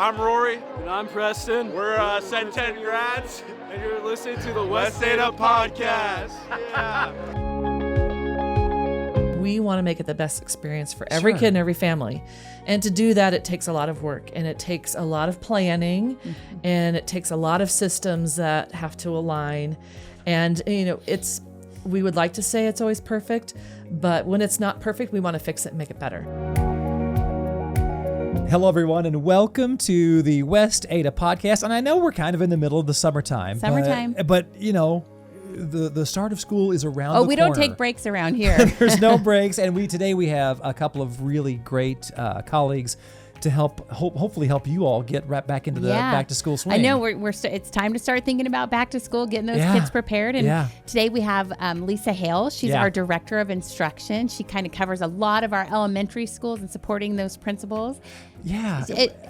I'm Rory. And I'm Preston. We're Sen 10 grads. And you're listening to the West Ada Podcast. Yeah. We want to make it the best experience for every kid and every family. And to do that, it takes a lot of work, and it takes a lot of planning, and it takes a lot of systems that have to align. And, we would like to say it's always perfect, but when it's not perfect, we want to fix it and make it better. Hello, everyone, and welcome to the West Ada Podcast. And I know we're kind of in the middle of the summertime. But the start of school is around the corner. Oh, we don't take breaks around here. There's no breaks. And today we have a couple of really great colleagues to hopefully help you all get right back into the back to school swing. I know it's time to start thinking about back to school, getting those kids prepared. And today we have Lisa Hahle. She's our director of instruction. She kind of covers a lot of our elementary schools and supporting those principals. Yeah,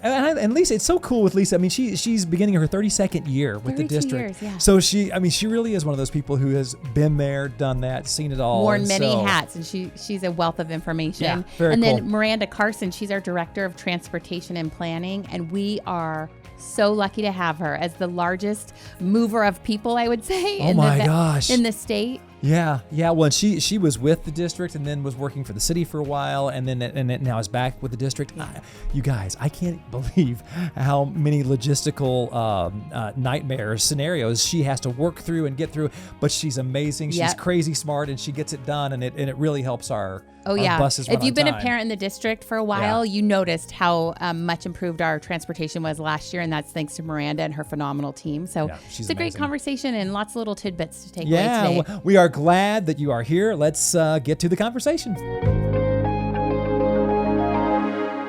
and Lisa, it's so cool with Lisa. I mean, she's beginning her 32nd year with the district. Years, yeah. So she really is one of those people who has been there, done that, seen it all, worn many hats, and she's a wealth of information. Yeah, very and cool. Then Miranda Carson, she's our director of transportation and planning, and we are so lucky to have her as the largest mover of people, I would say. Oh my gosh, in the state. Yeah. Well, she was with the district and then was working for the city for a while, and then now is back with the district. You guys, I can't believe how many logistical nightmares, scenarios she has to work through and get through. But she's amazing. She's crazy smart, and she gets it done, and it really helps our buses run If you've on been time. a parent in the district for a while, you noticed how much improved our transportation was last year, and that's thanks to Miranda and her phenomenal team. So it's a great conversation and lots of little tidbits to take away today. Yeah, we are glad that you are here. Let's get to the conversation.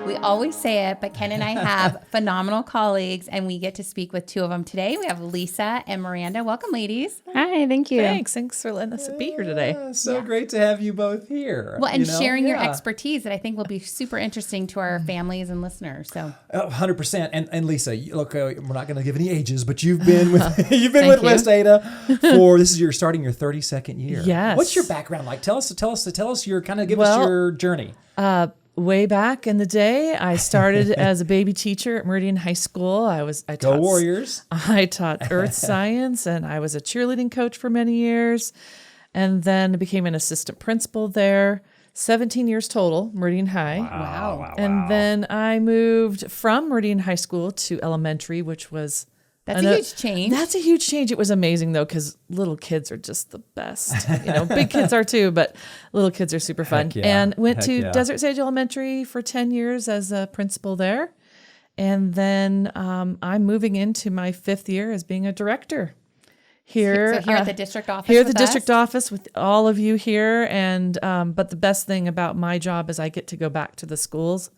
We always say it, but Ken and I have phenomenal colleagues, and we get to speak with two of them today. We have Lisa and Miranda. Welcome, ladies. Hi, thank you. Thanks for letting us be here today. So great to have you both here. Well, and sharing your expertise that I think will be super interesting to our families and listeners. So 100%. And Lisa, look, we're not going to give any ages, but you've been with with West Ada for you're starting your 32nd year. Yes. What's your background like? Tell us your give us your journey. Way back in the day, I started as a baby teacher at Meridian High School. I Go Warriors. I taught earth science, and I was a cheerleading coach for many years, and then became an assistant principal there. 17 years total, Meridian High. Wow. And then I moved from Meridian High School to elementary, which was... That's a huge change. That's a huge change. It was amazing, though, because little kids are just the best. Big kids are too, but little kids are super fun. And went to Desert Sage Elementary for 10 years as a principal there. And then I'm moving into my 5th year as being a director here. So here at the district office. Here at the district office with all of you here. And but the best thing about my job is I get to go back to the schools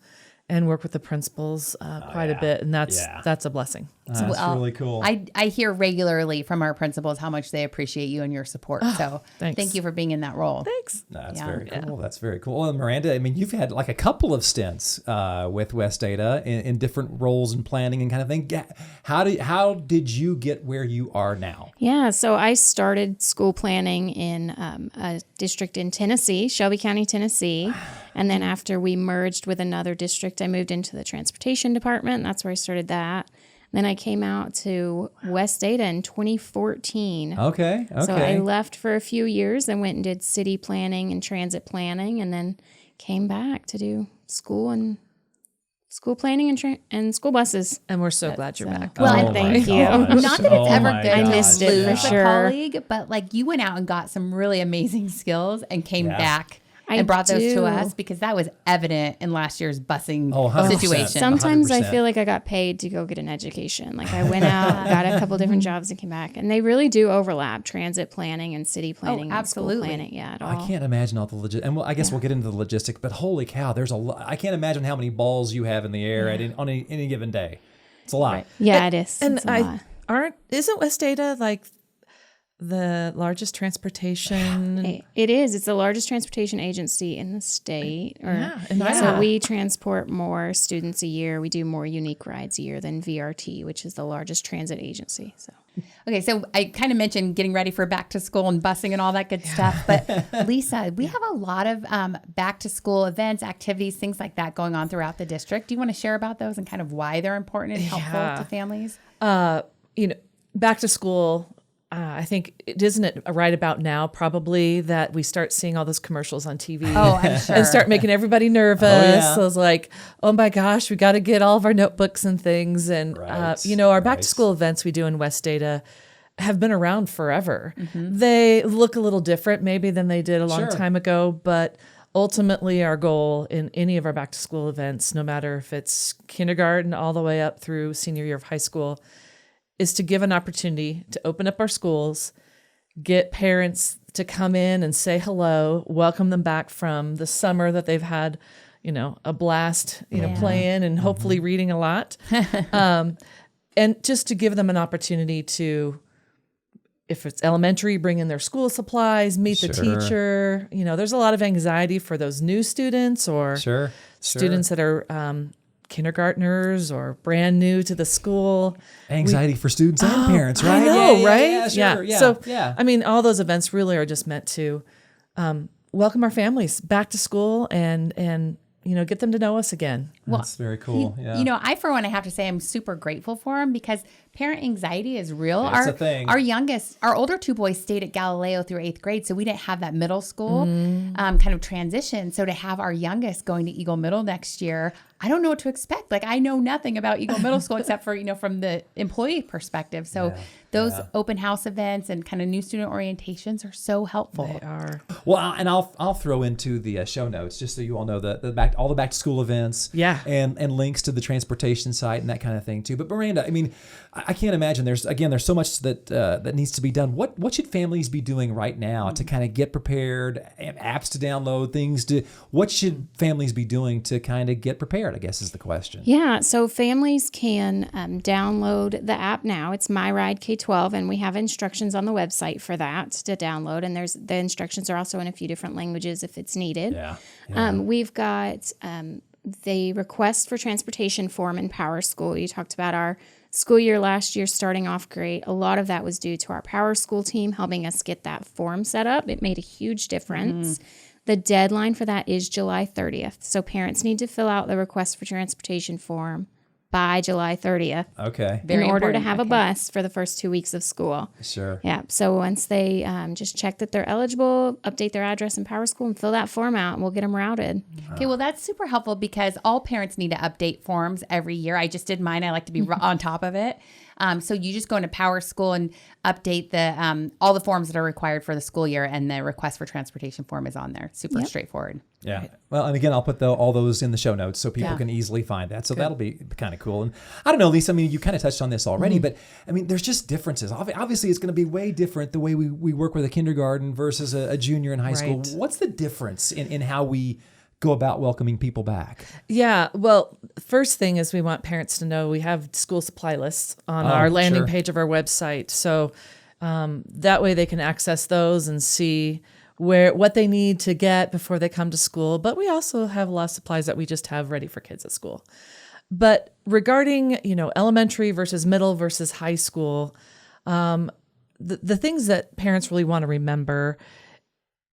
and work with the principals quite a bit, and that's a blessing. That's really cool. I hear regularly from our principals how much they appreciate you and your support. So thank you for being in that role. Thanks. That's very cool. That's very cool. Well, Miranda, I mean, you've had like a couple of stints with West Ada in different roles and planning and kind of thing. How did you get where you are now? Yeah, so I started school planning in a district in Tennessee, Shelby County, Tennessee. And then after we merged with another district, I moved into the transportation department. That's where I started that. Then I came out to West Ada in 2014. Okay. So I left for a few years and went and did city planning and transit planning, and then came back to do school planning and school buses. And we're so glad you're back. Well, thank you. Not that it's ever good I to missed it lose for a sure. colleague, but like you went out and got some really amazing skills and came back. I and brought those do. to us because that was evident in last year's busing 100%. situation. Sometimes 100%. I feel like I got paid to go get an education. Like I went out, got a couple different jobs, and came back. And they really do overlap: transit planning and city planning and school absolutely. planning. Yeah, I can't imagine all the and I guess we'll get into the logistics. But holy cow, there's a lot. I can't imagine how many balls you have in the air on any given day. It's a lot. Yeah, it is. And It's a lot. isn't West Ada like the largest transportation. It is. It's the largest transportation agency in the state. So we transport more students a year. We do more unique rides a year than VRT, which is the largest transit agency. So. Okay, so I kind of mentioned getting ready for back to school and busing and all that good stuff. But Lisa, we have a lot of back to school events, activities, things like that going on throughout the district. Do you want to share about those and kind of why they're important and helpful to families? Back to school. I think isn't it right about now probably that we start seeing all those commercials on TV I'm sure. and start making everybody nervous. So it's like, oh my gosh, we got to get all of our notebooks and things. And, our back to school events we do in West Data have been around forever. Mm-hmm. They look a little different maybe than they did a long time ago, but ultimately our goal in any of our back to school events, no matter if it's kindergarten all the way up through senior year of high school, is to give an opportunity to open up our schools, get parents to come in and say hello, welcome them back from the summer that they've had, a blast, playing and hopefully reading a lot. And just to give them an opportunity to, if it's elementary, bring in their school supplies, meet the teacher. There's a lot of anxiety for those new students or students that are kindergartners or brand new to the school. Anxiety for students and parents, right? I know, right? Yeah. So, all those events really are just meant to welcome our families back to school and get them to know us again. That's very cool. I, for one, I have to say I'm super grateful for them because parent anxiety is real. It's a thing. Our older two boys stayed at Galileo through 8th grade, so we didn't have that middle school kind of transition. So to have our youngest going to Eagle Middle next year, I don't know what to expect. Like, I know nothing about Eagle Middle School except for, from the employee perspective. So those open house events and kind of new student orientations are so helpful. They are. Well, and I'll throw into the show notes just so you all know all the back to school events. And links to the transportation site and that kind of thing too. But Miranda, I can't imagine there's so much that needs to be done. What should families be doing right now to kind of get prepared, apps to download, what should families be doing to kind of get prepared, I guess is the question. Yeah, so families can download the app now. It's My Ride K-12, and we have instructions on the website for that to download. And the instructions are also in a few different languages if it's needed. We've got the request for transportation form in Power School. You talked about our school year last year starting off great. A lot of that was due to our Power School team helping us get that form set up. It made a huge difference. The deadline for that is July 30th. So parents need to fill out the request for transportation form by July 30th. Okay. In order to have a bus for the first 2 weeks of school. Sure. Yeah. So once they just check that they're eligible, update their address in Power School and fill that form out, and we'll get them routed. Okay. Well, that's super helpful because all parents need to update forms every year. I just did mine. I like to be on top of it. So you just go into Power School and update the all the forms that are required for the school year, and the request for transportation form is on there. Super straightforward. Yeah. Right. Well, and again, I'll put all those in the show notes so people can easily find that. So that'll be kind of cool. And I don't know, Lisa, you kind of touched on this already, but there's just differences. Obviously, it's going to be way different the way we work with a kindergarten versus a junior in high school. What's the difference in how we go about welcoming people back? Yeah, well, first thing is we want parents to know we have school supply lists on our landing page of our website. So that way they can access those and see what they need to get before they come to school. But we also have a lot of supplies that we just have ready for kids at school. But regarding, elementary versus middle versus high school, the things that parents really want to remember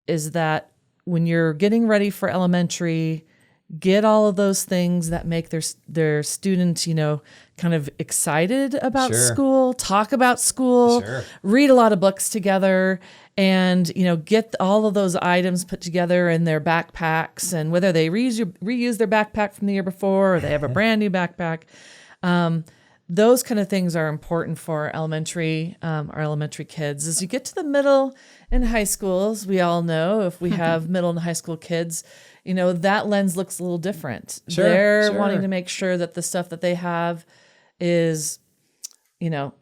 is that when you're getting ready for elementary, get all of those things that make their students, kind of excited about school, talk about school, read a lot of books together, and, get all of those items put together in their backpacks. And whether they reuse their backpack from the year before or they have a brand new backpack, those kind of things are important for our elementary kids. As you get to the middle and high schools, we all know if we have middle and high school kids, that lens looks a little different. They're wanting to make sure that the stuff that they have is, gonna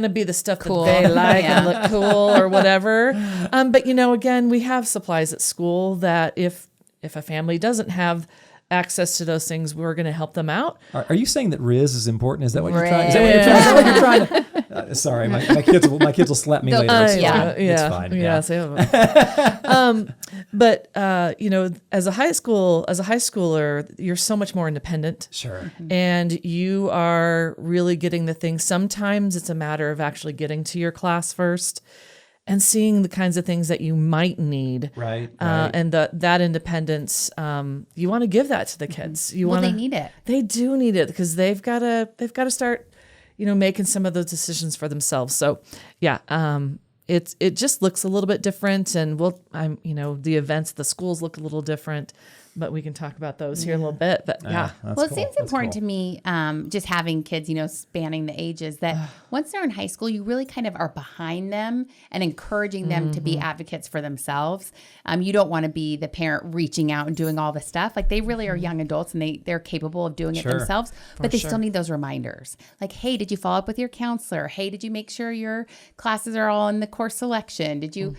be the stuff that they like and look cool or whatever. But again, we have supplies at school that if a family doesn't have access to those things, we're going to help them out. Are you saying that Riz is important? Is that what you're trying? Is that what you're trying? Sorry, my kids will slap me later. It's fine. It's fine. Yeah. But as a high schooler, you're so much more independent. Sure. And you are really getting the things. Sometimes it's a matter of actually getting to your class first and seeing the kinds of things that you might need. Right. And that independence, you want to give that to the kids. They need it. They do need it because they've got to start, making some of those decisions for themselves. So, yeah, it just looks a little bit different, and the events, the schools look a little different. But we can talk about those here in a little bit. But yeah. It seems important to me, just having kids, spanning the ages, that once they're in high school, you really kind of are behind them and encouraging them to be advocates for themselves. You don't want to be the parent reaching out and doing all the stuff. Like, they really are young adults and they're capable of doing it themselves, but they still need those reminders. Like, hey, did you follow up with your counselor? Hey, did you make sure your classes are all in the course selection? Did you...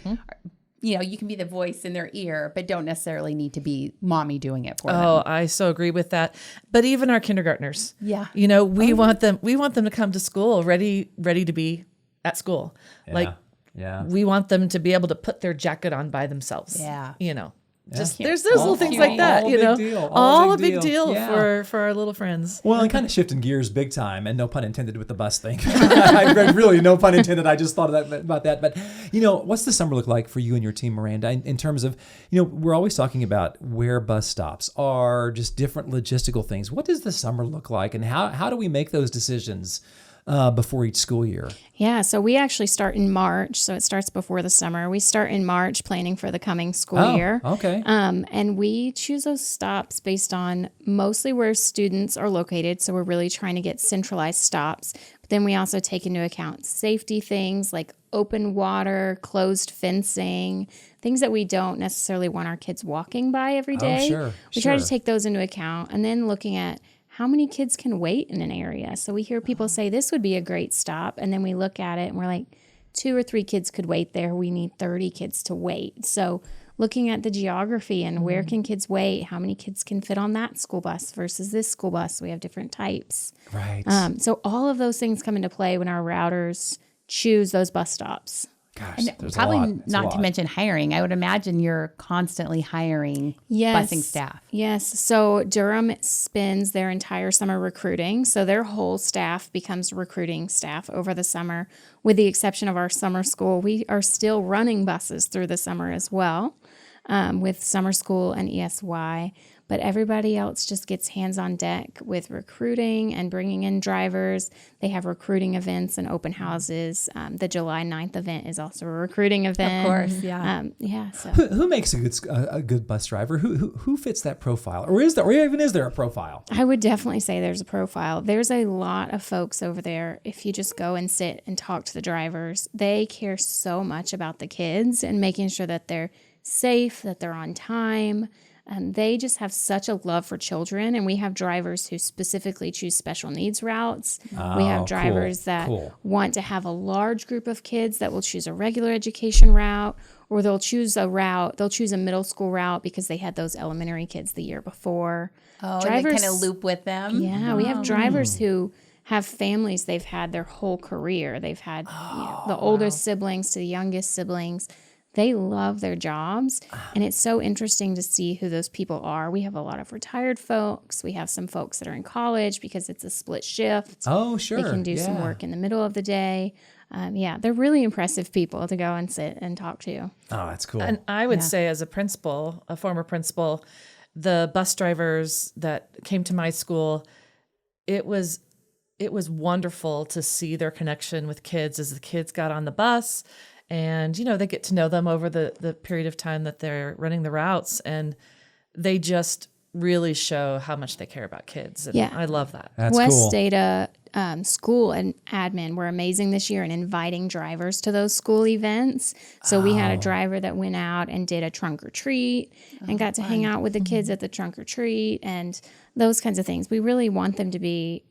you can be the voice in their ear, but don't necessarily need to be mommy doing it for them. Oh, I so agree with that. But even our kindergartners, we want them to come to school ready to be at school. We want them to be able to put their jacket on by themselves. Yeah. Just there's those little things like that, all a big deal for our little friends. Well, and kind of shifting gears big time, and no pun intended with the bus thing. I really, no pun intended. I just thought about that. But what's the summer look like for you and your team, Miranda? In terms of, we're always talking about where bus stops are, just different logistical things. What does the summer look like, and how do we make those decisions before each school year? Yeah, so we actually start in March, so it starts before the summer. We start in March planning for the coming school year. Okay. And we choose those stops based on mostly where students are located, so we're really trying to get centralized stops. But then we also take into account safety things like open water, closed fencing, things that we don't necessarily want our kids walking by every day. We try to take those into account, and then looking at how many kids can wait in an area. So we hear people say this would be a great stop, and then we look at it and we're like, 2 or 3 kids could wait there. We need 30 kids to wait. So looking at the geography and where can kids wait, how many kids can fit on that school bus versus this school bus. We have different types. Right. So all of those things come into play when our routers choose those bus stops. Gosh, and probably not to mention hiring. I would imagine you're constantly hiring busing staff. Yes. So Durham spends their entire summer recruiting. So their whole staff becomes recruiting staff over the summer. With the exception of our summer school, we are still running buses through the summer as well, with summer school and ESY. But everybody else just gets hands on deck with recruiting and bringing in drivers. They have recruiting events and open houses. The July 9th event is also a recruiting event. Of course, yeah. So who makes a good bus driver? Who fits that profile? Or is there a profile? I would definitely say there's a profile. There's a lot of folks over there. If you just go and sit and talk to the drivers, they care so much about the kids and making sure that they're safe, that they're on time. They just have such a love for children, and we have drivers who specifically choose special needs routes. We have drivers that want to have a large group of kids that will choose a regular education route, or they'll choose a middle school route because they had those elementary kids the year before. Oh, drivers, and they kind of loop with them? Yeah, we have drivers who have families they've had their whole career. They've had the oldest siblings to the youngest siblings. They love their jobs, and it's so interesting to see who those people are. We have a lot of retired folks. We have some folks that are in college because it's a split shift. Oh, sure. They can do some work in the middle of the day. They're really impressive people to go and sit and talk to. Oh, that's cool. And I would say, as a principal, a former principal, the bus drivers that came to my school, it was wonderful to see their connection with kids as the kids got on the bus. And, they get to know them over the period of time that they're running the routes. And they just really show how much they care about kids. And I love that. That's West cool. Data school and admin were amazing this year in inviting drivers to those school events. So we had a driver that went out and did a trunk or treat and got to hang out with the kids at the trunk or treat and those kinds of things. We really want them to be,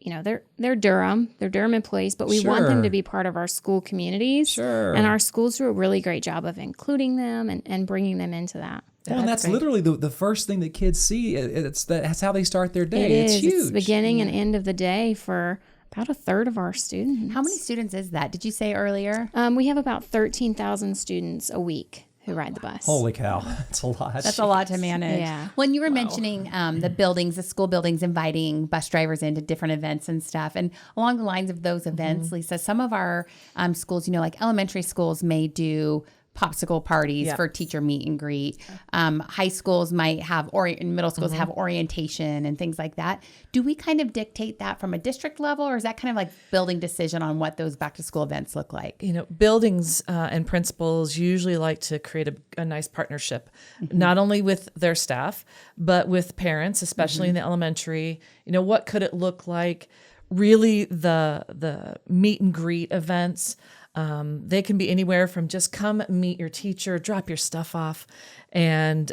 they're Durham employees, but we want them to be part of our school communities. Sure. And our schools do a really great job of including them and bringing them into that. Well, and that's literally the first thing that kids see. That's how they start their day. It's huge. It's the beginning and end of the day for about a third of our students. How many students is that? Did you say earlier? We have about 13,000 students a week who ride the bus. Holy cow. That's a lot. That's a lot to manage. Yeah. When you were mentioning the buildings, the school buildings, inviting bus drivers into different events and stuff, and along the lines of those events, Lisa, some of our schools, like elementary schools may do popsicle parties for teacher meet and greet. High schools might have, and middle schools have orientation and things like that. Do we kind of dictate that from a district level, or is that kind of like building decision on what those back to school events look like? Buildings and principals usually like to create a nice partnership, not only with their staff, but with parents, especially in the elementary. What could it look like? Really, the meet and greet events. They can be anywhere from just come meet your teacher, drop your stuff off, and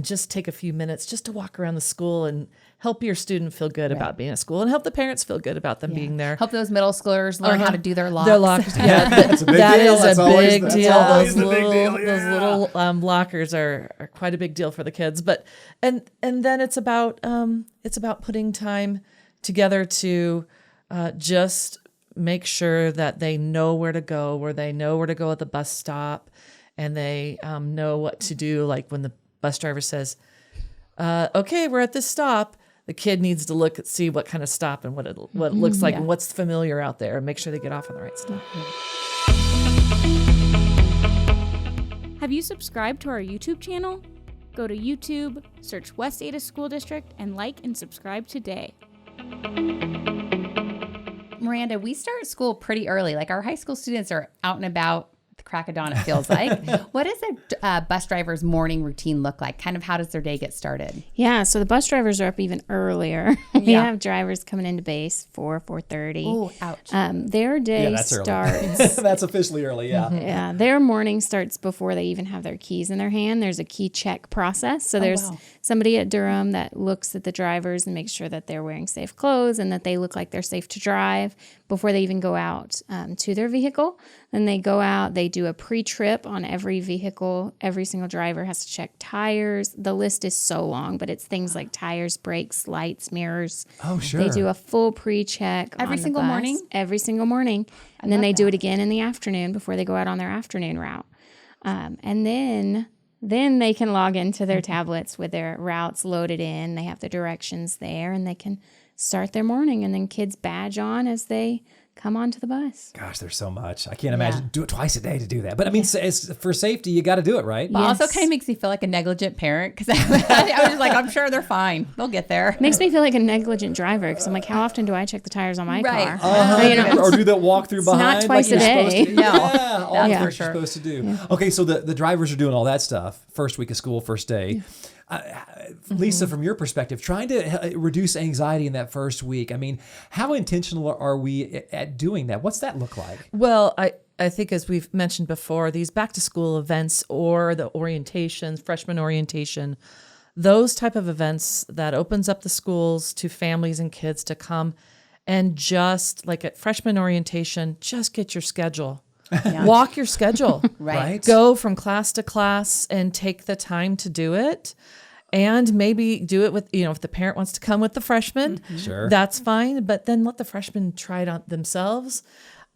just take a few minutes just to walk around the school and help your student feel good about being at school and help the parents feel good about them being there. Help those middle schoolers learn how to do their locks. Their lockers, yeah. That's a big deal. Is That's a always- big that's deal. always Those the big little, deal, those little lockers are quite a big deal for the kids. But and then it's about putting time together to just make sure that they know where to go at the bus stop, and they know what to do. Like when the bus driver says, okay, we're at this stop, the kid needs to see what kind of stop and what it looks like and what's familiar out there, and make sure they get off on the right stop. Have you subscribed to our YouTube channel? Go to YouTube, search West Ada School District, and like and subscribe today. Miranda, we start school pretty early. Like our high school students are out and about the crack of dawn, it feels like. What does a bus driver's morning routine look like? Kind of how does their day get started? Yeah, so the bus drivers are up even earlier. We have drivers coming into base 4:30. Oh, ouch. Their day starts. That's officially early, yeah. Yeah, their morning starts before they even have their keys in their hand. There's a key check process. So there's somebody at Durham that looks at the drivers and makes sure that they're wearing safe clothes and that they look like they're safe to drive before they even go out to their vehicle. Then they go out, they do a pre-trip on every vehicle. Every single driver has to check tires. The list is so long, but it's things like tires, brakes, lights, mirrors. Oh, sure. They do a full pre-check Every single morning? Every single morning. And then they do it again in the afternoon before they go out on their afternoon route. And then they can log into their tablets with their routes loaded in. They have the directions there, and they can start their morning. And then kids badge on as they come onto the bus. Gosh, there's so much. I can't imagine. Do it twice a day to do that. But I mean, it's for safety, you got to do it, right? But also kind of makes me feel like a negligent parent, because I was just like, I'm sure they're fine. They'll get there. Makes me feel like a negligent driver, because I'm like, how often do I check the tires on my car? Or do that walkthrough behind. Not twice a day. No, all that's for for sure. You're supposed to do. Yeah. Okay, so the drivers are doing all that stuff. First week of school, first day. Lisa, from your perspective, trying to reduce anxiety in that first week, I mean, how intentional are we at doing that? What's that look like? Well, I think, as we've mentioned before, these back to school events or the orientations, freshman orientation, those type of events that opens up the schools to families and kids to come, and just like at freshman orientation, just get your schedule. Walk your schedule. Right. Go from class to class and take the time to do it. And maybe do it with, if the parent wants to come with the freshman, Sure, that's fine. But then let the freshmen try it on themselves.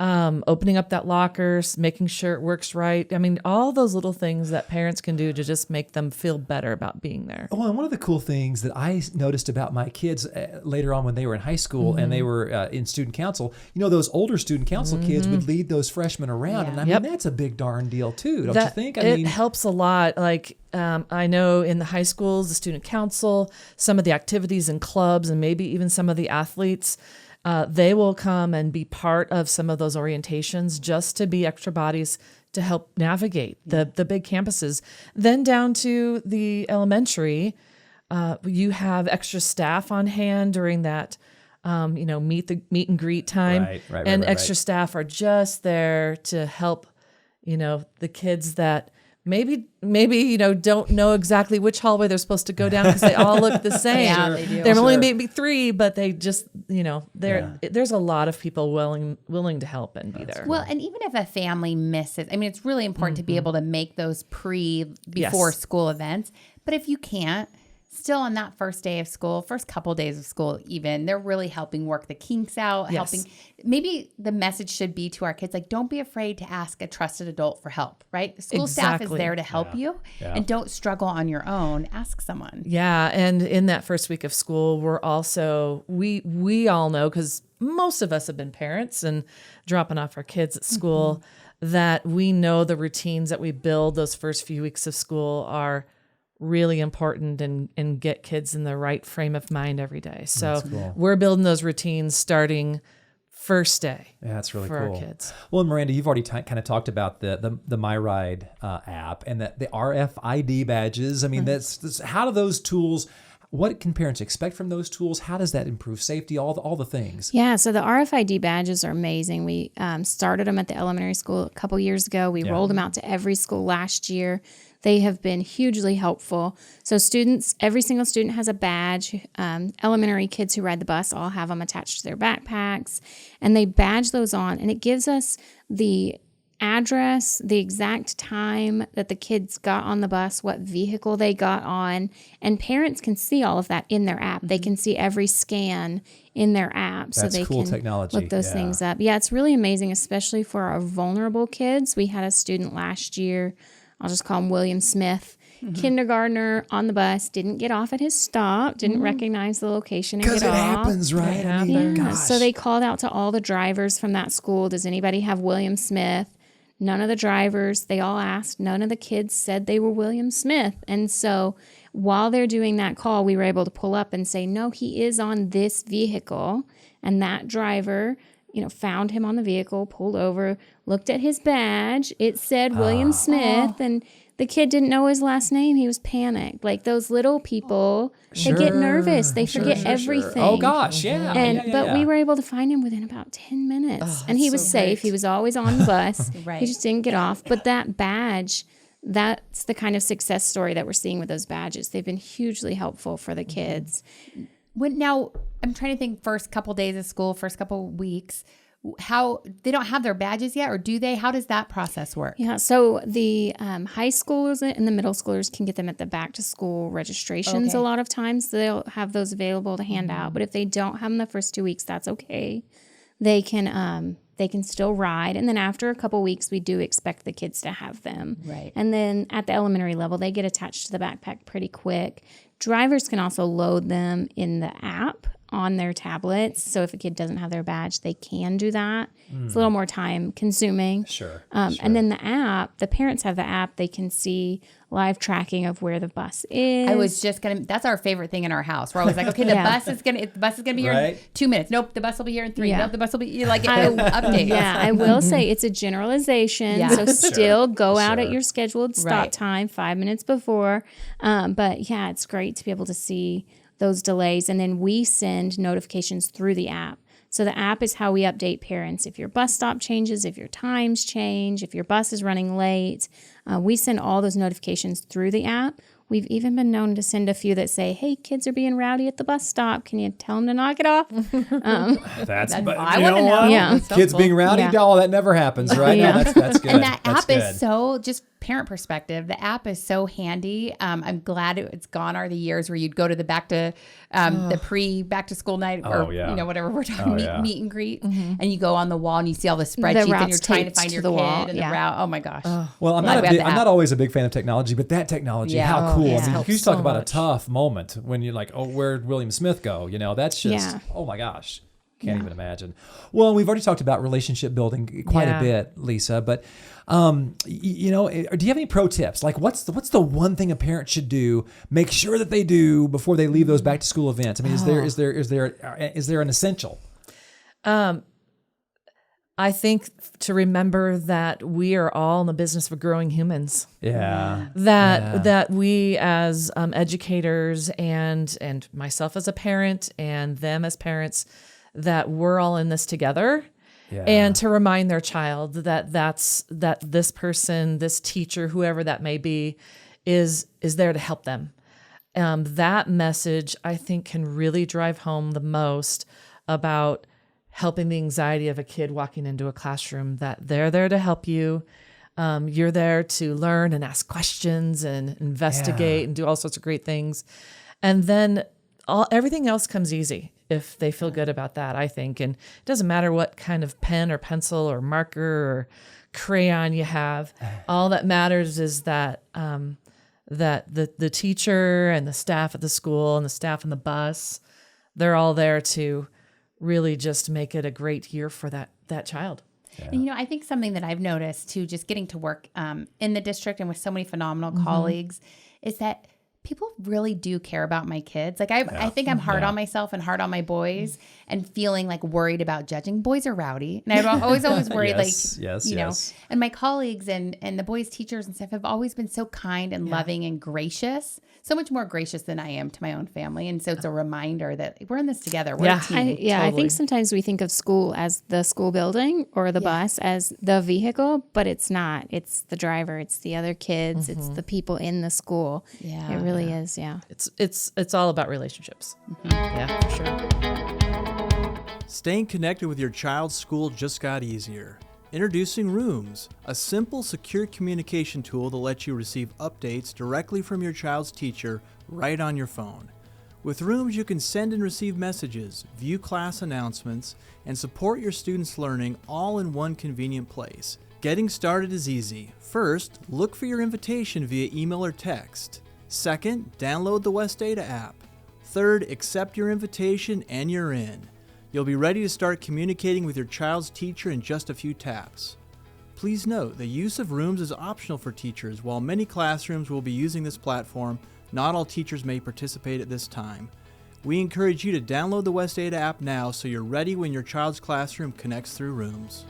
Opening up that lockers, making sure it works right. I mean, all those little things that parents can do to just make them feel better about being there. Well, and one of the cool things that I noticed about my kids later on when they were in high school and they were in student council, those older student council kids would lead those freshmen around. And I mean, that's a big darn deal too, don't you think? It helps a lot. Like, I know in the high schools, the student council, some of the activities and clubs, and maybe even some of the athletes, they will come and be part of some of those orientations just to be extra bodies to help navigate the big campuses. Then down to the elementary, you have extra staff on hand during that, meet and greet time. Right, and extra staff are just there to help, the kids that maybe don't know exactly which hallway they're supposed to go down because they all look the same. Yeah, they do. There are only maybe 3, but they just there's a lot of people willing to help and be there. Well, and even if a family misses, I mean, it's really important to be able to make those before school events. But if you can't, still on that first day of school, first couple days of school even, they're really helping work the kinks out, helping. Maybe the message should be to our kids, like, don't be afraid to ask a trusted adult for help, right? The school staff is there to help you, and don't struggle on your own. Ask someone. Yeah, and in that first week of school, we're also, we all know, because most of us have been parents and dropping off our kids at school, that we know the routines that we build those first few weeks of school are really important and get kids in the right frame of mind every day. So we're building those routines starting first day. Yeah, that's really for cool. Our kids. Well, Miranda, you've already kind of talked about the MyRide app and the RFID badges. I mean, that's how do those tools, what can parents expect from those tools? How does that improve safety? All the things. Yeah, so the RFID badges are amazing. We started them at the elementary school a couple years ago. We rolled them out to every school last year. They have been hugely helpful. So students, every single student has a badge. Elementary kids who ride the bus all have them attached to their backpacks, and they badge those on, and it gives us the address, the exact time that the kids got on the bus, what vehicle they got on, and parents can see all of that in their app. They can see every scan in their app, so they cool can technology. look those things up. Yeah, it's really amazing, especially for our vulnerable kids. We had a student last year, I'll just call him William Smith, kindergartner on the bus, didn't get off at his stop, didn't recognize the location and get off. Because it happens, right? I mean, gosh. So they called out to all the drivers from that school, does anybody have William Smith? None of the drivers, they all asked, none of the kids said they were William Smith. And so while they're doing that call, we were able to pull up and say, no, he is on this vehicle. And that driver, found him on the vehicle, pulled over, looked at his badge. It said William Smith, and the kid didn't know his last name. He was panicked. Like those little people, they get nervous. They forget everything. Oh, gosh, yeah. But we were able to find him within about 10 minutes. And he was safe. He was always on the bus. He just didn't get off. But that badge, that's the kind of success story that we're seeing with those badges. They've been hugely helpful for the kids. Now, I'm trying to think first couple days of school, first couple weeks, how they don't have their badges yet, or do they? How does that process work? Yeah, so the high schoolers and the middle schoolers can get them at the back to school registrations. A lot of times they'll have those available to hand out, but if they don't have them the first 2 weeks, that's okay. They can still ride, and then after a couple weeks, we do expect the kids to have them. Right. And then at the elementary level, they get attached to the backpack pretty quick. Drivers can also load them in the app on their tablets. So if a kid doesn't have their badge, they can do that. It's a little more time consuming. Sure. And then the app, the parents have the app. They can see live tracking of where the bus is. I was just that's our favorite thing in our house. We're always like, okay, the bus is gonna be here in 2 minutes. Nope, the bus will be here in 3. Nope, the bus will be like updates. Yeah, I will say it's a generalization. So still go out at your scheduled stop time 5 minutes before. But yeah, it's great to be able to see those delays. And then we send notifications through the app. So the app is how we update parents. If your bus stop changes, if your times change, if your bus is running late, we send all those notifications through the app. We've even been known to send a few that say, hey, kids are being rowdy at the bus stop. Can you tell them to knock it off? That's I you want know to what? know. Yeah. Kids being rowdy, doll, that never happens, right? Yeah. No, that's good. And that That's app good. is so, just parent perspective, the app is so handy. I'm glad it's gone are the years where you'd go to the the pre-back to school night or whatever we're talking, meet and greet, and you go on the wall and you see all the spreadsheets and you're trying to find your kid and the route. Oh my gosh. Well, I'm not always a big fan of technology, but that technology, how cool. I mean, you talk about a tough moment when you're like, oh, where'd William Smith go? That's just, oh my gosh. Can't even imagine. Well, we've already talked about relationship building quite a bit, Lisa, but do you have any pro tips? Like what's the one thing a parent should do, make sure that they do before they leave those back to school events? I mean, is there an essential? I think to remember that we are all in the business of growing humans. Yeah. That we as educators and myself as a parent and them as parents, that we're all in this together. Yeah. And to remind their child that this person, this teacher, whoever that may be, is there to help them. That message, I think, can really drive home the most about helping the anxiety of a kid walking into a classroom, that they're there to help you. You're there to learn and ask questions and investigate and do all sorts of great things. And then everything else comes easy if they feel good about that, I think. And it doesn't matter what kind of pen or pencil or marker or crayon you have. All that matters is that the teacher and the staff at the school and the staff on the bus, they're all there to really just make it a great year for that child. Yeah. And, I think something that I've noticed too, just getting to work in the district and with so many phenomenal colleagues, is that people really do care about my kids. Like I think I'm hard on myself and hard on my boys and feeling like worried about judging. Boys are rowdy. And I'm always worried, yes. And my colleagues and the boys' teachers and stuff have always been so kind and loving and gracious. So much more gracious than I am to my own family. And so it's a reminder that we're in this together. We're a team. I think sometimes we think of school as the school building or the bus as the vehicle, but it's not. It's the driver. It's the other kids. It's the people in the school. Yeah. It really is. Yeah. It's all about relationships. Yeah, for sure. Staying connected with your child's school just got easier. Introducing Rooms, a simple, secure communication tool that lets you receive updates directly from your child's teacher right on your phone. With Rooms, you can send and receive messages, view class announcements, and support your students' learning all in one convenient place. Getting started is easy. First, look for your invitation via email or text. Second, download the West Data app. Third, accept your invitation and you're in. You'll be ready to start communicating with your child's teacher in just a few taps. Please note, the use of Rooms is optional for teachers. While many classrooms will be using this platform, not all teachers may participate at this time. We encourage you to download the West Data app now so you're ready when your child's classroom connects through Rooms.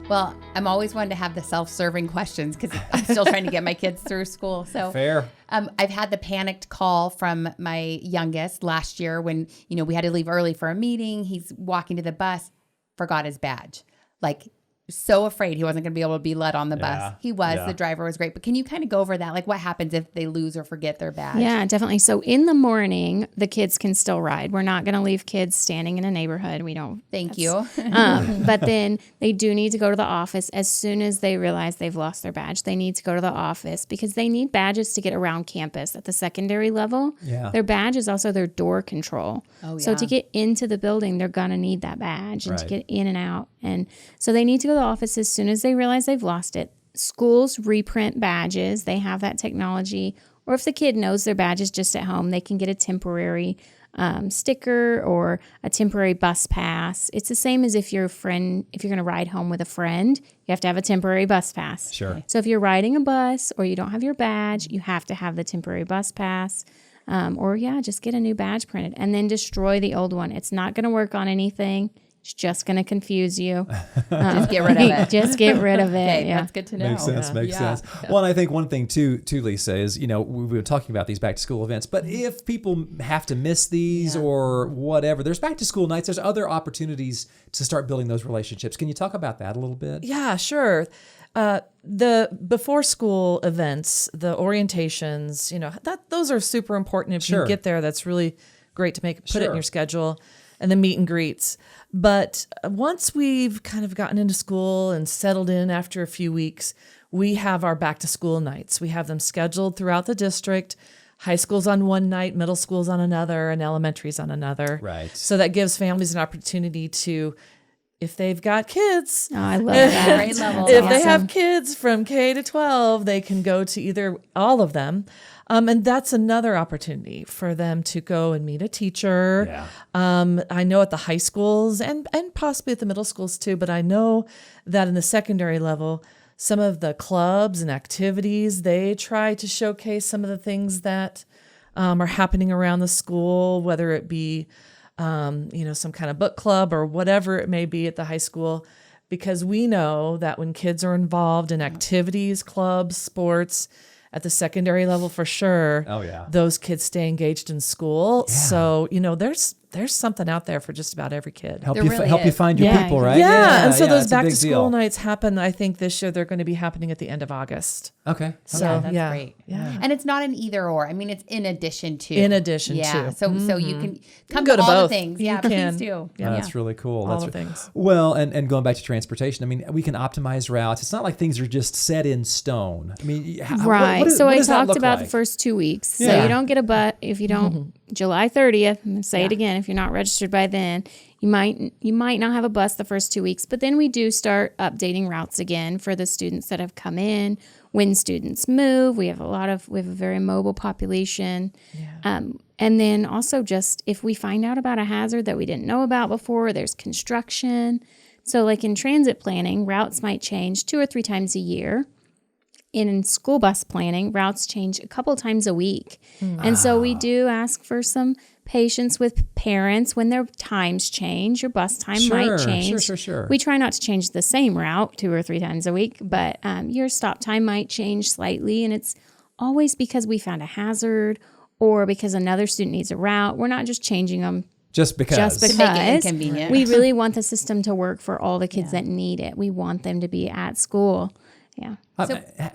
Well, I'm always one to have the self-serving questions because I'm still trying to get my kids through school. So fair. I've had the panicked call from my youngest last year when, we had to leave early for a meeting. He's walking to the bus, forgot his badge. Like, so afraid he wasn't going to be able to be let on the bus. He was. The driver was great. But can you kind of go over that? Like, what happens if they lose or forget their badge? Yeah, definitely. So in the morning, the kids can still ride. We're not going to leave kids standing in a neighborhood. We don't. Thank you. But then they do need to go to the office as soon as they realize they've lost their badge. They need to go to the office because they need badges to get around campus at the secondary level. Yeah. Their badge is also their door control. Oh, yeah. So to get into the building, they're going to need that badge and to get in and out. And so they need to go to the office as soon as they realize they've lost it. Schools reprint badges. They have that technology. Or if the kid knows their badge is just at home, they can get a temporary sticker or a temporary bus pass. It's the same as if you're going to ride home with a friend, you have to have a temporary bus pass. Sure. So if you're riding a bus or you don't have your badge, you have to have the temporary bus pass. Just get a new badge printed and then destroy the old one. It's not going to work on anything. It's just going to confuse you. Just get rid of it. Just get rid of it. Okay, that's good to know. Makes sense. Yeah. Well, and I think one thing too, Lisa, is, we were talking about these back to school events, but if people have to miss these or whatever, there's back to school nights, there's other opportunities to start building those relationships. Can you talk about that a little bit? Yeah, sure. The before school events, the orientations, those are super important. If you get there, that's really great to put it in your schedule, and the meet and greets. But once we've kind of gotten into school and settled in after a few weeks, we have our back to school nights. We have them scheduled throughout the district. High school's on one night, middle school's on another, and elementary's on another. Right. So that gives families an opportunity to, if they've got kids. Oh, I love that. Grade level. If they have kids from K to 12, they can go to either all of them. And that's another opportunity for them to go and meet a teacher. Yeah. I know at the high schools and possibly at the middle schools too, but I know that in the secondary level, some of the clubs and activities, they try to showcase some of the things that are happening around the school, whether it be some kind of book club or whatever it may be at the high school, because we know that when kids are involved in activities, clubs, sports, at the secondary level for sure, those kids stay engaged in school. Yeah. So, there's something out there for just about every kid. Help There you find your people, right? Yeah. And so those it's a back to big school deal. nights happen. I think this year they're going to be happening at the end of August. Okay. So that's great. Yeah. And it's not an either or. I mean, it's in addition to. In addition yeah. to. So you can come go to to all both. the things. You Yeah, can. please do. Yeah. That's really cool. All That's the things. Well, and going back to transportation, I mean, we can optimize routes. It's not like things are just set in stone. I mean, Right. What So I does that talked look about like? the first 2 weeks. So Yeah. you don't get a bus if you don't July 30th. I'm gonna say it again. If you're not registered by then, you might not have a bus the first 2 weeks. But then we do start updating routes again for the students that have come in. When students move, we have a very mobile population. And then also just if we find out about a hazard that we didn't know about before, there's construction. So like in transit planning, routes might change 2 or 3 times a year. In school bus planning, routes change a couple times a week. And so we do ask for some patience with parents when their times change. Your bus time might change. Sure. We try not to change the same route 2 or 3 times a week, but your stop time might change slightly. And it's always because we found a hazard or because another student needs a route. We're not just changing them Just because. To make it inconvenient. We really want the system to work for all the kids that need it. We want them to be at school. Yeah.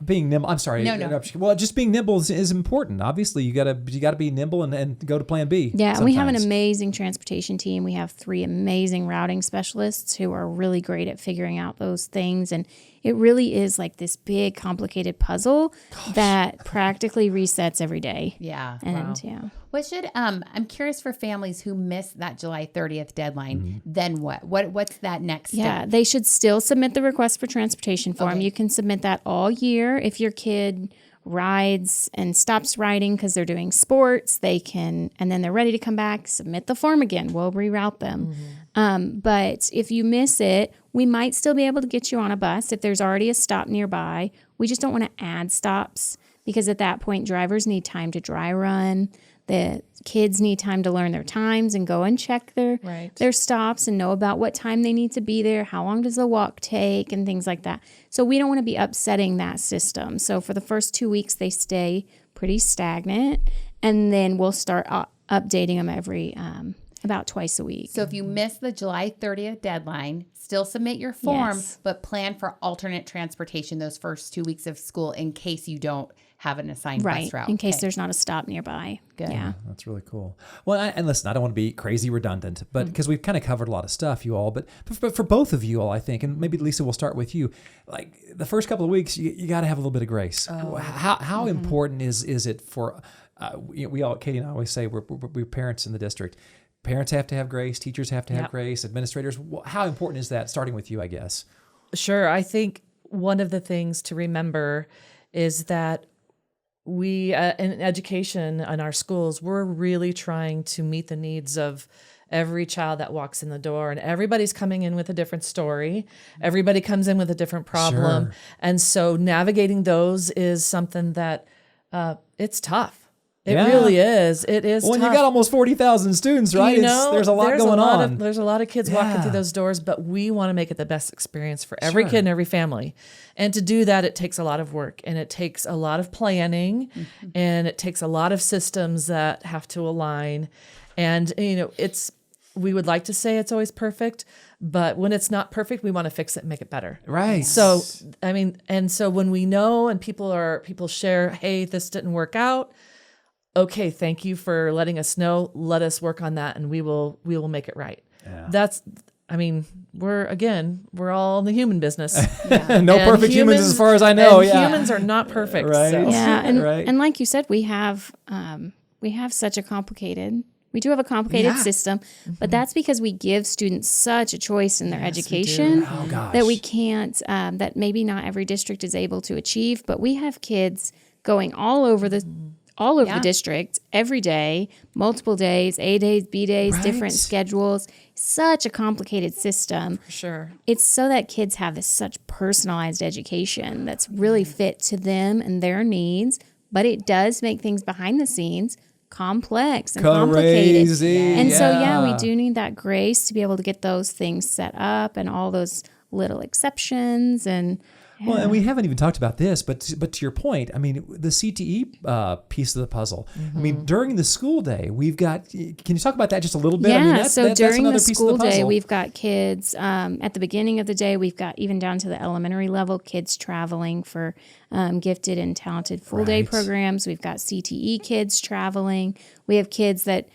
Being nimble. I'm sorry. No. Well, just being nimble is important. Obviously, you gotta be nimble and go to Plan B. Yeah, and we have an sometimes. amazing transportation team. We have 3 amazing routing specialists who are really great at figuring out those things. And it really is like this big, complicated puzzle that practically resets every day. Yeah. And yeah. What should I'm curious for families who miss that July 30th deadline. Then what? What's that next Yeah, step? they should still submit the request for transportation form. Okay. You can submit that all year. If your kid rides and stops riding because they're doing sports, they can, and then they're ready to come back, submit the form again. We'll reroute them. But if you miss it, we might still be able to get you on a bus if there's already a stop nearby. We just don't want to add stops because at that point, drivers need time to dry run. The kids need time to learn their times and go and check their stops and know about what time they need to be there, how long does the walk take, and things like that. So we don't want to be upsetting that system. So for the first 2 weeks, they stay pretty stagnant, and then we'll start updating them every about twice a week. So if you miss the July 30th deadline, still submit your form, Yes. but plan for alternate transportation those first 2 weeks of school in case you don't have an assigned bus route. In case Okay. there's not a stop nearby. Good. Yeah. That's really cool. Well, and listen, I don't want to be crazy redundant, but because we've kind of covered a lot of stuff, you all, but for both of you all, I think, and maybe Lisa, we'll start with you. Like the first couple of weeks, you got to have a little bit of grace. How important is it for? We all, Katie and I always say we're parents in the district. Parents have to have grace. Teachers have to have grace. Administrators. How important is that? Starting with you, I guess. Sure. I think one of the things to remember is that we, in education in our schools, we're really trying to meet the needs of every child that walks in the door, and everybody's coming in with a different story. Everybody comes in with a different problem. Sure. And so navigating those is something that it's tough. It Yeah. really is. It is Well, tough. you got almost 40,000 students, right? You know, There's a lot going on. There's a lot of kids walking Yeah. through those doors, but we want to make it the best experience for every Sure. kid and every family. And to do that, it takes a lot of work, and it takes a lot of planning, and it takes a lot of systems that have to align. And, we would like to say it's always perfect, but when it's not perfect, we want to fix it and make it better. Right. So, so when we know and people share, hey, this didn't work out. Okay, thank you for letting us know. Let us work on that, and we will make it right. Yeah. We're all in the human business. No And perfect humans as far as I know. and Yeah. humans are not perfect. Right. So. Yeah, and Right. and like you said, we have such a complicated. We do have a complicated system, but that's because we give students such a choice in their education Oh, gosh. that we can't. That maybe not every district is able to achieve. But we have kids going all over the district every day, multiple days, A days, B days, Right. different schedules. Such a complicated system. Sure. It's so that kids have this such personalized education that's really fit to them and their needs, but it does make things behind the scenes complex and complicated. Crazy. And so, we do need that grace to be able to get those things set up and all those little exceptions. And Well, and we haven't even talked about this, but to your point, I mean, the CTE piece of the puzzle. I mean, during the school day, we've got. Can you talk about that just a little bit? Yeah. I mean, So during the school day, puzzle. we've got kids. At the beginning of the day, we've got even down to the elementary level kids traveling for gifted and talented full day programs. We've got CTE kids traveling. We have kids that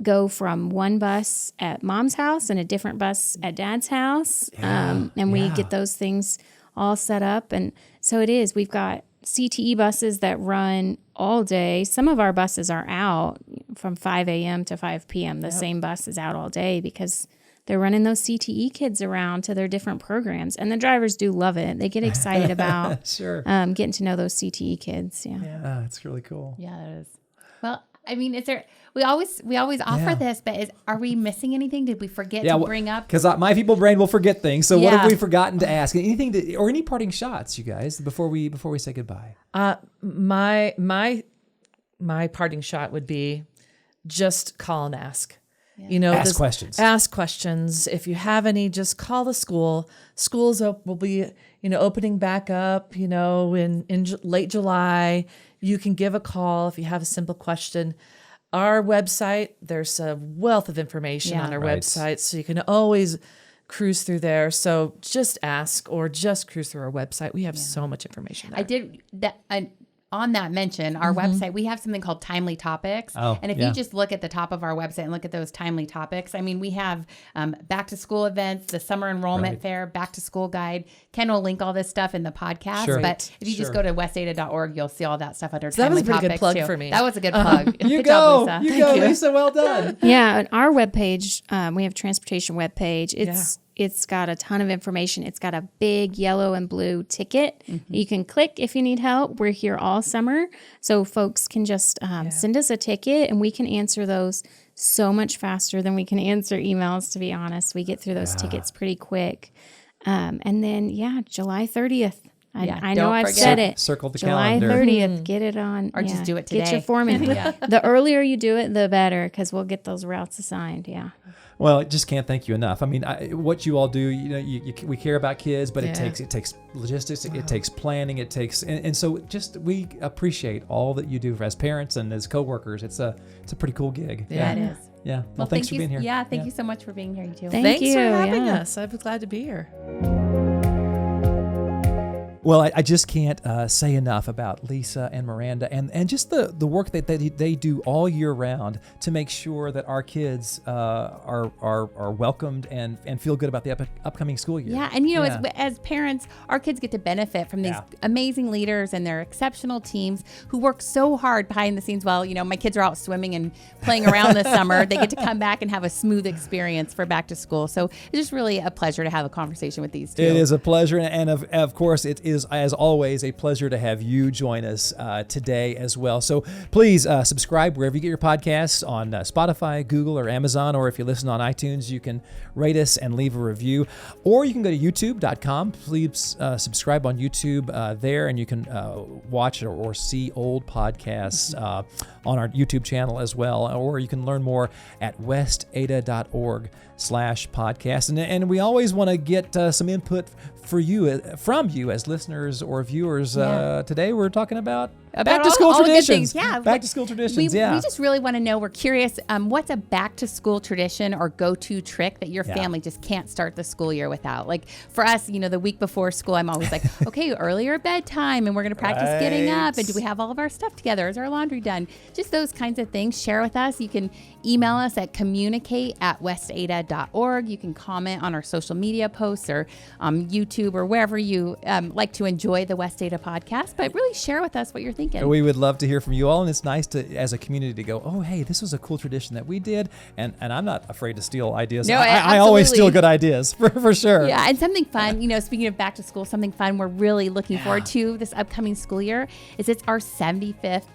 go from one bus at mom's house and a different bus at dad's house. And we get those things all set up. And so it is. We've got CTE buses that run all day. Some of our buses are out from 5 a.m. to 5 p.m. The same bus is out all day because they're running those CTE kids around to their different programs. And the drivers do love it. They get excited about getting to know those CTE kids. Yeah. It's really cool. Yeah, that is. Well, I mean, is there? We always offer this, but are we missing anything? Did we forget to bring up? Because my people brain will forget things. So what have we forgotten to ask? Anything or any parting shots, you guys, before we say goodbye? My parting shot would be just call and ask. Yeah. Ask questions. Ask questions. If you have any, just call the school. Schools will be, opening back up, in late July. You can give a call if you have a simple question. Our website, there's a wealth of information on our website, so you can always cruise through there. So just ask or just cruise through our website. We have so much information there. I did that. On that mention, our website, we have something called Timely Topics. And if you just look at the top of our website and look at those timely topics, I mean, we have back to school events, the summer enrollment fair, back to school guide. Ken will link all this stuff in the podcast. But if you just go to westada.org, you'll see all that stuff under Timely Topics. That was a pretty good plug for me. That was a good plug. You good go. job, Lisa. You go, Lisa. Well done. Yeah. On our webpage, we have transportation webpage. It's got a ton of information. It's got a big yellow and blue ticket. You can click if you need help. We're here all summer. So folks can just send us a ticket and we can answer those so much faster than we can answer emails, to be honest. We get through those tickets pretty quick. And then, July 30th. I know I've said it. Circle the July calendar. 30th. Get it on. Or just do it today. Get your form in. The earlier you do it, the better, because we'll get those routes assigned. Yeah. Well, I just can't thank you enough. I mean, what you all do, we care about kids, but it takes logistics, it takes planning, and so just we appreciate all that you do as parents and as coworkers. It's a pretty cool gig. Yeah, it is. Yeah. Well, thanks for being here. Yeah, thank you so much for being here, you too. Thanks for having us. I'm glad to be here. Well, I just can't say enough about Lisa and Miranda and just the work that they do all year round to make sure that our kids are welcomed and feel good about the upcoming school year. Yeah, and as parents, our kids get to benefit from these amazing leaders and their exceptional teams who work so hard behind the scenes. While my kids are out swimming and playing around this summer, they get to come back and have a smooth experience for back to school. So it's just really a pleasure to have a conversation with these two. It is a pleasure, and of course it is, as always, a pleasure to have you join us today as well. So please subscribe wherever you get your podcasts, on Spotify, Google, or Amazon, or if you listen on iTunes, you can rate us and leave a review. Or you can go to youtube.com. Please subscribe on YouTube there, and you can watch or see old podcasts on our YouTube channel as well. Or you can learn more at westada.org/podcast. And we always want to get some input from you as listeners or viewers. Today we're talking about back to school traditions. Back to school traditions. We just really want to know. We're curious. What's a back to school tradition or go-to trick that your family just can't start the school year without? Like for us, the week before school, I'm always like, okay, earlier bedtime, and we're going to practice getting up. And do we have all of our stuff together? Is our laundry done? Just those kinds of things. Share with us. You can email us at communicate@westada.org. You can comment on our social media posts or YouTube or wherever you like to enjoy the West Ada podcast. But really share with us what you're thinking. We would love to hear from you all, and it's nice to, as a community, to go, oh, hey, this was a cool tradition that we did, and I'm not afraid to steal ideas. No, I always steal good ideas, for sure. Yeah, and something fun, speaking of back to school, something fun we're really looking forward to this upcoming school year is it's our 75th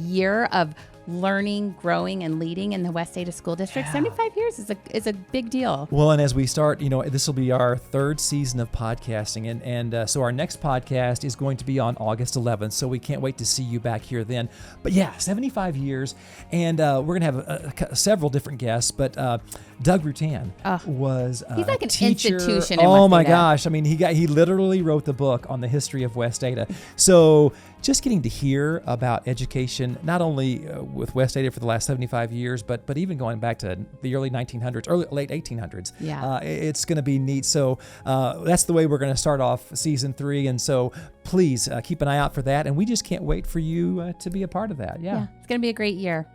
year of learning, growing, and leading in the West Ada School District. 75 years is a big deal. Well, and as we start, this will be our third season of podcasting, and so our next podcast is going to be on August 11th, so we can't wait to see you back here then. But yeah, 75 years, and we're going to have several different guests, but Doug Rutan was he's like an teacher. institution in Oh West my Ada. gosh. I mean, he literally wrote the book on the history of West Ada. So just getting to hear about education, not only with West Ada for the last 75 years, but even going back to the early 1900s, late 1800s. Yeah. It's going to be neat. So that's the way we're going to start off season 3. And so please keep an eye out for that. And we just can't wait for you to be a part of that. Yeah. It's going to be a great year.